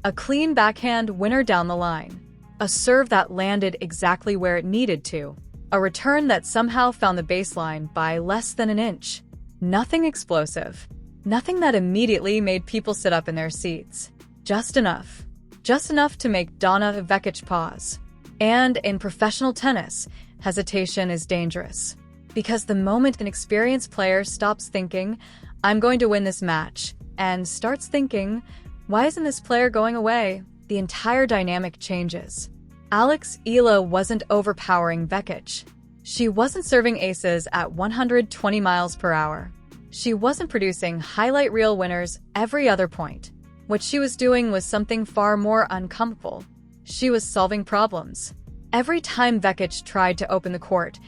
A clean backhand winner down the line. A serve that landed exactly where it needed to. A return that somehow found the baseline by less than an inch. Nothing explosive. Nothing that immediately made people sit up in their seats. Just enough. Just enough to make Donna Vekic pause. And in professional tennis, hesitation is dangerous. Because the moment an experienced player stops thinking, "I'm going to win this match," and starts thinking, "Why isn't this player going away?" the entire dynamic changes. Alex Eala wasn't overpowering Vekic. She wasn't serving aces at 120 miles per hour. She wasn't producing highlight reel winners every other point. What she was doing was something far more uncomfortable. She was solving problems. Every time Vekic tried to open the court,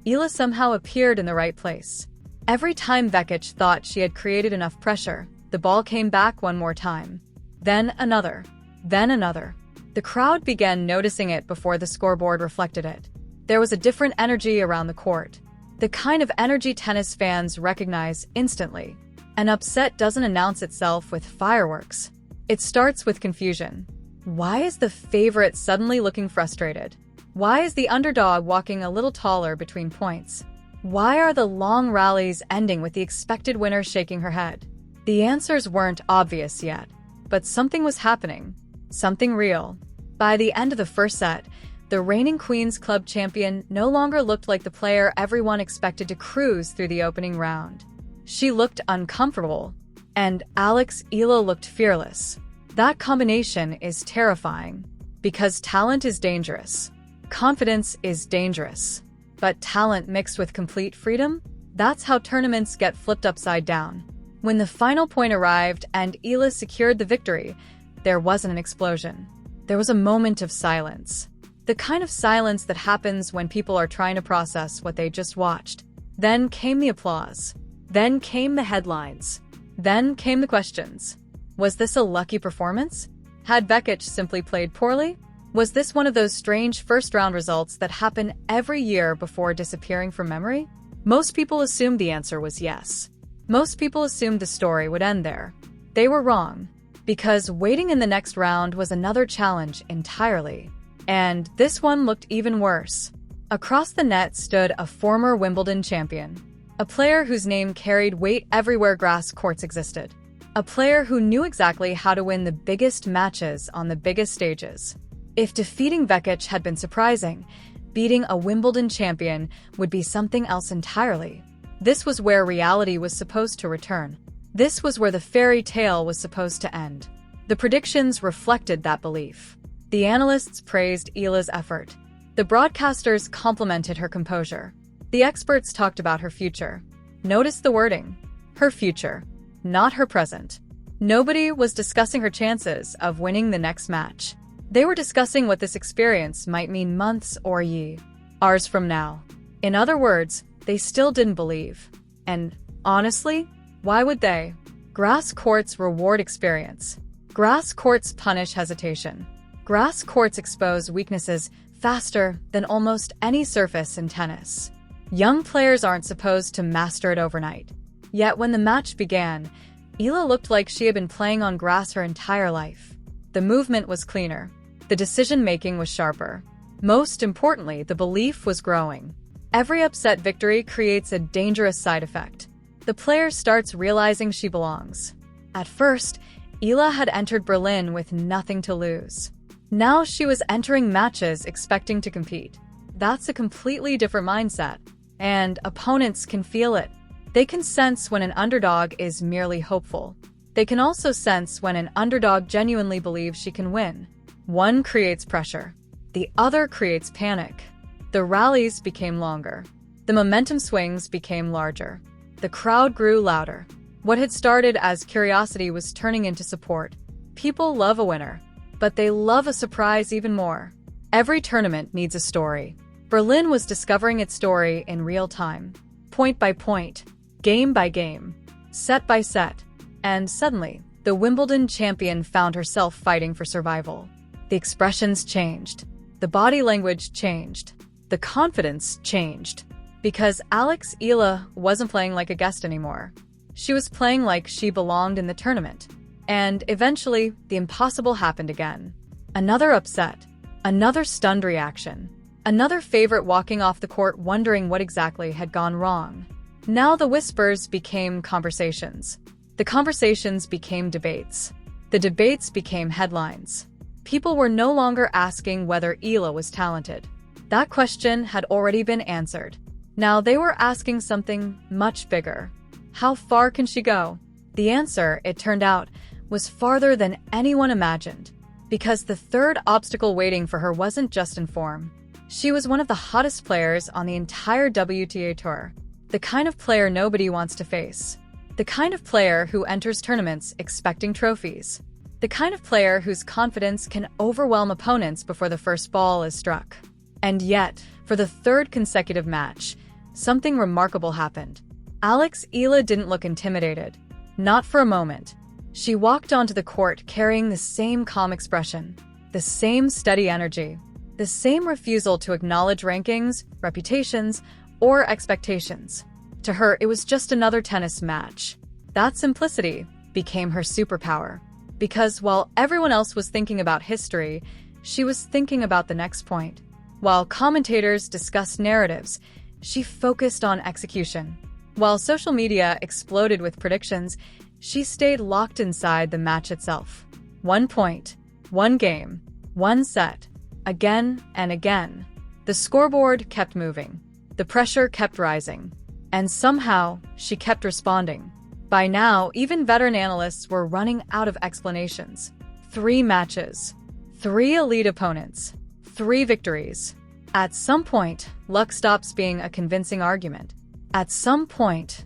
Eala somehow appeared in the right place. Every time Vekic thought she had created enough pressure, the ball came back one more time. Then another. Then another. The crowd began noticing it before the scoreboard reflected it. There was a different energy around the court. The kind of energy tennis fans recognize instantly. An upset doesn't announce itself with fireworks. It starts with confusion. Why is the favorite suddenly looking frustrated? Why is the underdog walking a little taller between points? Why are the long rallies ending with the expected winner shaking her head? The answers weren't obvious yet, but something was happening. Something real. By the end of the first set, the reigning Queen's Club champion no longer looked like the player everyone expected to cruise through the opening round. She looked uncomfortable, and Alex Eala looked fearless. That combination is terrifying, because talent is dangerous. Confidence is dangerous. But talent mixed with complete freedom? That's how tournaments get flipped upside down. When the final point arrived and Eala secured the victory, there wasn't an explosion. There was a moment of silence. The kind of silence that happens when people are trying to process what they just watched. Then came the applause. Then came the headlines. Then came the questions. Was this a lucky performance? Had Vekic simply played poorly? Was this one of those strange first-round results that happen every year before disappearing from memory? Most people assumed the answer was yes. Most people assumed the story would end there. They were wrong, because waiting in the next round was another challenge entirely. And this one looked even worse. Across the net stood a former Wimbledon champion, a player whose name carried weight everywhere grass courts existed, a player who knew exactly how to win the biggest matches on the biggest stages. If defeating Vekic had been surprising, beating a Wimbledon champion would be something else entirely. This was where reality was supposed to return. This was where the fairy tale was supposed to end. The predictions reflected that belief. The analysts praised Eala's effort. The broadcasters complimented her composure. The experts talked about her future. Notice the wording. Her future, not her present. Nobody was discussing her chances of winning the next match. They were discussing what this experience might mean months or years from now. In other words, they still didn't believe. And honestly, why would they? Grass courts reward experience. Grass courts punish hesitation. Grass courts expose weaknesses faster than almost any surface in tennis. Young players aren't supposed to master it overnight. Yet when the match began, Eala looked like she had been playing on grass her entire life. The movement was cleaner. The decision-making was sharper. Most importantly, the belief was growing. Every upset victory creates a dangerous side effect. The player starts realizing she belongs. At first, Eala had entered Berlin with nothing to lose. Now she was entering matches expecting to compete. That's a completely different mindset. And opponents can feel it. They can sense when an underdog is merely hopeful. They can also sense when an underdog genuinely believes she can win. One creates pressure. The other creates panic. The rallies became longer. The momentum swings became larger. The crowd grew louder. What had started as curiosity was turning into support. People love a winner, but they love a surprise even more. Every tournament needs a story. Berlin was discovering its story in real time, point by point, game by game, set by set. And suddenly, the Wimbledon champion found herself fighting for survival. The expressions changed. The body language changed. The confidence changed. Because Alex Eala wasn't playing like a guest anymore. She was playing like she belonged in the tournament. And eventually, the impossible happened again. Another upset. Another stunned reaction. Another favorite walking off the court wondering what exactly had gone wrong. Now the whispers became conversations. The conversations became debates. The debates became headlines. People were no longer asking whether Eala was talented. That question had already been answered. Now they were asking something much bigger. How far can she go? The answer, it turned out, was farther than anyone imagined. Because the third obstacle waiting for her wasn't just in form. She was one of the hottest players on the entire WTA Tour. The kind of player nobody wants to face. The kind of player who enters tournaments expecting trophies. The kind of player whose confidence can overwhelm opponents before the first ball is struck. And yet, for the third consecutive match, something remarkable happened. Alex Eala didn't look intimidated. Not for a moment. She walked onto the court carrying the same calm expression, the same steady energy, the same refusal to acknowledge rankings, reputations, or expectations. To her, it was just another tennis match. That simplicity became her superpower. Because while everyone else was thinking about history, she was thinking about the next point. While commentators discussed narratives, she focused on execution. While social media exploded with predictions, she stayed locked inside the match itself. 1 point, 1 game, 1 set, again and again. The scoreboard kept moving. The pressure kept rising. And somehow, she kept responding. By now, even veteran analysts were running out of explanations. 3 matches, 3 elite opponents, 3 victories. At some point, luck stops being a convincing argument. At some point,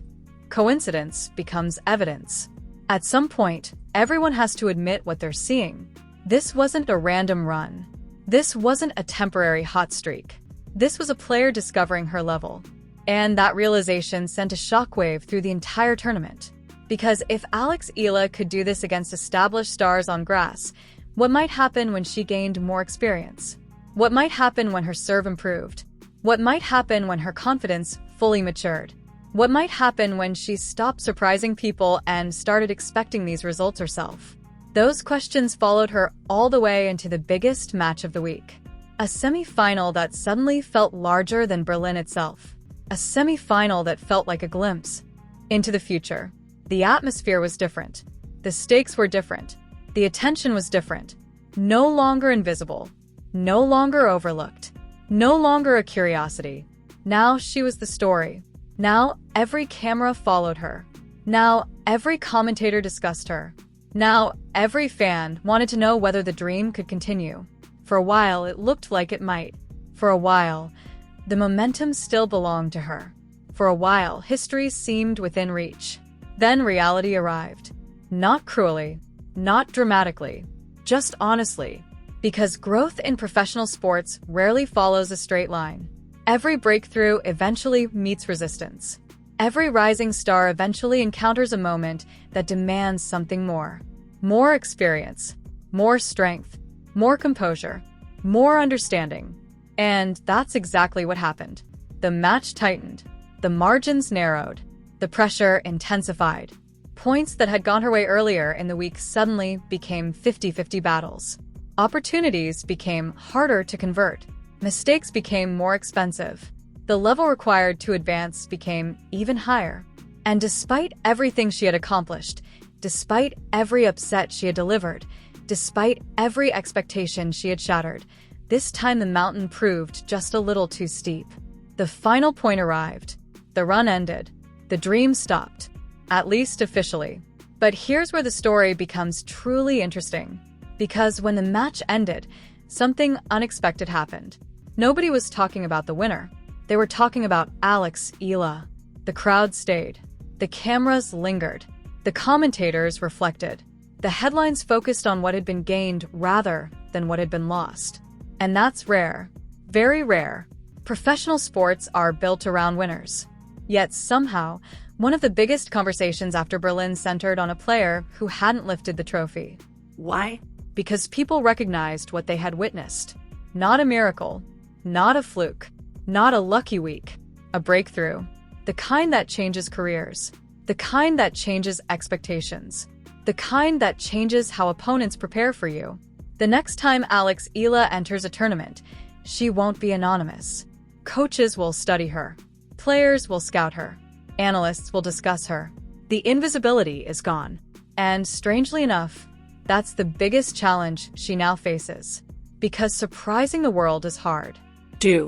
coincidence becomes evidence. At some point, everyone has to admit what they're seeing. This wasn't a random run. This wasn't a temporary hot streak. This was a player discovering her level. And that realization sent a shockwave through the entire tournament. Because if Alex Eala could do this against established stars on grass, what might happen when she gained more experience? What might happen when her serve improved? What might happen when her confidence fully matured? What might happen when she stopped surprising people and started expecting these results herself? Those questions followed her all the way into the biggest match of the week. A semi-final that suddenly felt larger than Berlin itself. A semi-final that felt like a glimpse into the future. The atmosphere was different. The stakes were different. The attention was different. No longer invisible. No longer overlooked. No longer a curiosity. Now she was the story. Now every camera followed her. Now every commentator discussed her. Now every fan wanted to know whether the dream could continue. For a while, it looked like it might. For a while, the momentum still belonged to her. For a while, history seemed within reach. Then reality arrived. Not cruelly, not dramatically, just honestly. Because growth in professional sports rarely follows a straight line. Every breakthrough eventually meets resistance. Every rising star eventually encounters a moment that demands something more. More experience, more strength, more composure, more understanding. And that's exactly what happened. The match tightened. The margins narrowed. The pressure intensified. Points that had gone her way earlier in the week suddenly became 50-50 battles. Opportunities became harder to convert. Mistakes became more expensive. The level required to advance became even higher. And despite everything she had accomplished, despite every upset she had delivered, despite every expectation she had shattered, this time the mountain proved just a little too steep. The final point arrived. The run ended. The dream stopped. At least officially. But here's where the story becomes truly interesting. Because when the match ended, something unexpected happened. Nobody was talking about the winner. They were talking about Alex Eala. The crowd stayed. The cameras lingered. The commentators reflected. The headlines focused on what had been gained rather than what had been lost. And that's rare. Very rare. Professional sports are built around winners. Yet somehow, one of the biggest conversations after Berlin centered on a player who hadn't lifted the trophy. Why? Because people recognized what they had witnessed. Not a miracle. Not a fluke. Not a lucky week. A breakthrough. The kind that changes careers. The kind that changes expectations. the kind that changes how opponents prepare for you. The next time Alex Eala enters a tournament, she won't be anonymous. Coaches will study her. Players will scout her. Analysts will discuss her. The invisibility is gone. And strangely enough, that's the biggest challenge she now faces. Because surprising the world is hard. Do